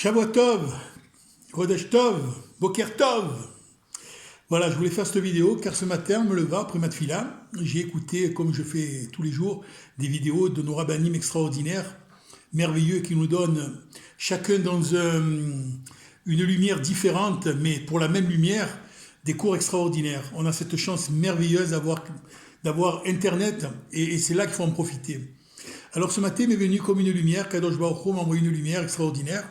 Shavua Tov, Chodesh Tov, Boker Tov. Voilà, je voulais faire cette vidéo car ce matin, en me levant après ma tefila, j'ai écouté, comme je fais tous les jours, des vidéos de nos rabbinim extraordinaires, merveilleux, qui nous donnent chacun dans une lumière différente, mais pour la même lumière, des cours extraordinaires. On a cette chance merveilleuse d'avoir Internet et c'est là qu'il faut en profiter. Alors ce matin m'est venu comme une lumière, Kadosh Baruch Hu m'a envoyé une lumière extraordinaire.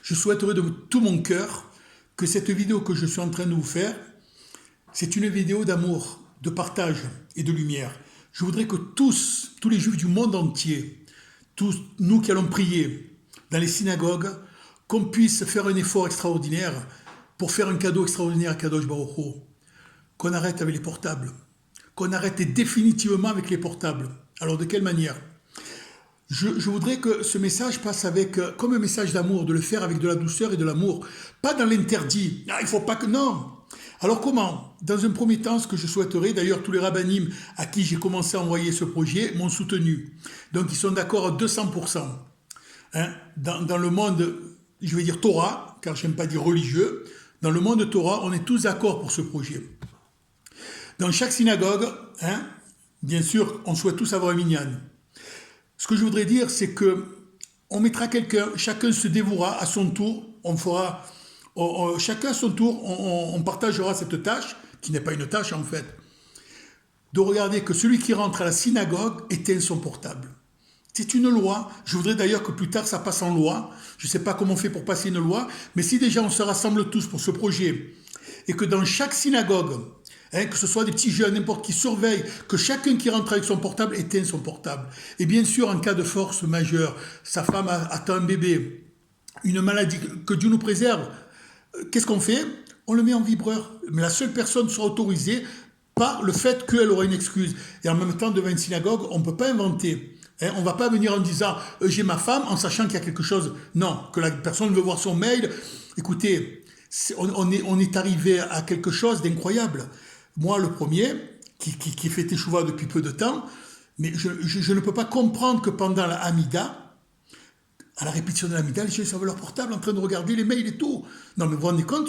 Je souhaiterais de tout mon cœur que cette vidéo que je suis en train de vous faire, c'est une vidéo d'amour, de partage et de lumière. Je voudrais que tous les juifs du monde entier, tous nous qui allons prier dans les synagogues, qu'on puisse faire un effort extraordinaire pour faire un cadeau extraordinaire à Kadosh Baruch Hu. Qu'on arrête avec les portables, qu'on arrête définitivement avec les portables. Alors de quelle manière ? Je voudrais que ce message passe comme un message d'amour, de le faire avec de la douceur et de l'amour, pas dans l'interdit. Ah, il faut pas que... Non. Alors comment ? Dans un premier temps, ce que je souhaiterais, d'ailleurs tous les rabbinim à qui j'ai commencé à envoyer ce projet m'ont soutenu. Donc ils sont d'accord à 200%. Dans le monde, je vais dire Torah, car je n'aime pas dire religieux, dans le monde Torah, on est tous d'accord pour ce projet. Dans chaque synagogue, bien sûr, on souhaite tous avoir un minyan. Ce que je voudrais dire, c'est que on mettra quelqu'un, chacun se dévouera à son tour, chacun à son tour, on partagera cette tâche, qui n'est pas une tâche en fait, de regarder que celui qui rentre à la synagogue éteint son portable. C'est une loi. Je voudrais d'ailleurs que plus tard ça passe en loi. Je ne sais pas comment on fait pour passer une loi, mais si déjà on se rassemble tous pour ce projet, et que dans chaque synagogue, que ce soit des petits jeunes, n'importe qui surveille, que chacun qui rentre avec son portable éteint son portable. Et bien sûr, en cas de force majeure, sa femme attend un bébé, une maladie, que Dieu nous préserve, qu'est-ce qu'on fait ? On le met en vibreur. Mais la seule personne sera autorisée par le fait qu'elle aura une excuse. Et en même temps, devant une synagogue, on ne peut pas inventer. On ne va pas venir en disant « j'ai ma femme » en sachant qu'il y a quelque chose. Non, que la personne veut voir son mail. Écoutez, on est arrivé à quelque chose d'incroyable. Moi, le premier, qui fait Teshuvah depuis peu de temps, mais je ne peux pas comprendre que pendant la Hamida, à la répétition de la Hamida, les gens avaient leur portable en train de regarder les mails et tout. Non, mais vous vous rendez compte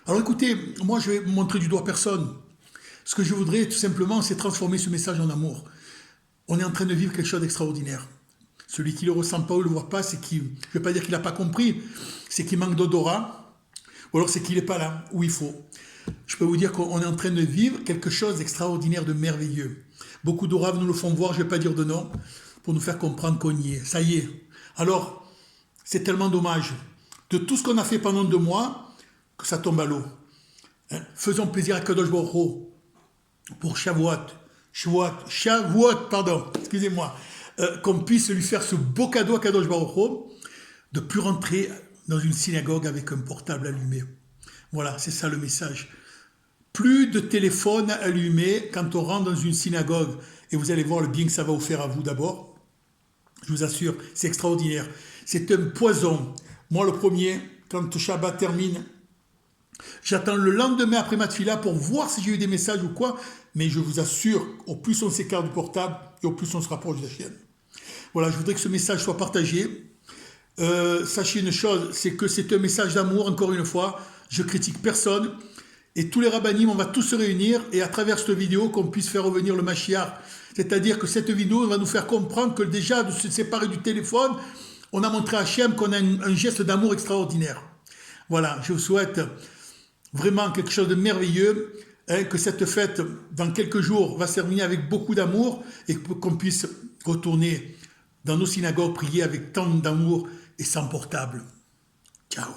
Alors écoutez, moi, je vais montrer du doigt personne. Ce que je voudrais, tout simplement, c'est transformer ce message en amour. On est en train de vivre quelque chose d'extraordinaire. Celui qui ne le ressent pas ou ne le voit pas, c'est qu'il, je ne vais pas dire qu'il n'a pas compris, c'est qu'il manque d'odorat, ou alors c'est qu'il n'est pas là où il faut. Je peux vous dire qu'on est en train de vivre quelque chose d'extraordinaire, de merveilleux. Beaucoup de raves nous le font voir, je ne vais pas dire de nom, pour nous faire comprendre qu'on y est. Ça y est. Alors, c'est tellement dommage de tout ce qu'on a fait pendant 2 mois, que ça tombe à l'eau. Faisons plaisir à Kadosh Baruch Hu pour Shavuot, excusez-moi, qu'on puisse lui faire ce beau cadeau à Kadosh Baruch Hu, de ne plus rentrer dans une synagogue avec un portable allumé. Voilà, c'est ça le message. Plus de téléphone allumé quand on rentre dans une synagogue. Et vous allez voir le bien que ça va vous faire à vous d'abord. Je vous assure, c'est extraordinaire. C'est un poison. Moi, le premier, quand le Shabbat termine, j'attends le lendemain après ma tefila pour voir si j'ai eu des messages ou quoi. Mais je vous assure, au plus on s'écarte du portable, et au plus on se rapproche de la chienne. Voilà, je voudrais que ce message soit partagé. Sachez une chose, c'est que c'est un message d'amour, encore une fois. Je critique personne. Et tous les rabbinim, on va tous se réunir et à travers cette vidéo, qu'on puisse faire revenir le Mashiach. C'est-à-dire que cette vidéo va nous faire comprendre que déjà, de se séparer du téléphone, on a montré à Hachem qu'on a un geste d'amour extraordinaire. Voilà, je vous souhaite vraiment quelque chose de merveilleux, que cette fête, dans quelques jours, va se terminer avec beaucoup d'amour et qu'on puisse retourner dans nos synagogues, prier avec tant d'amour et sans portable. Ciao.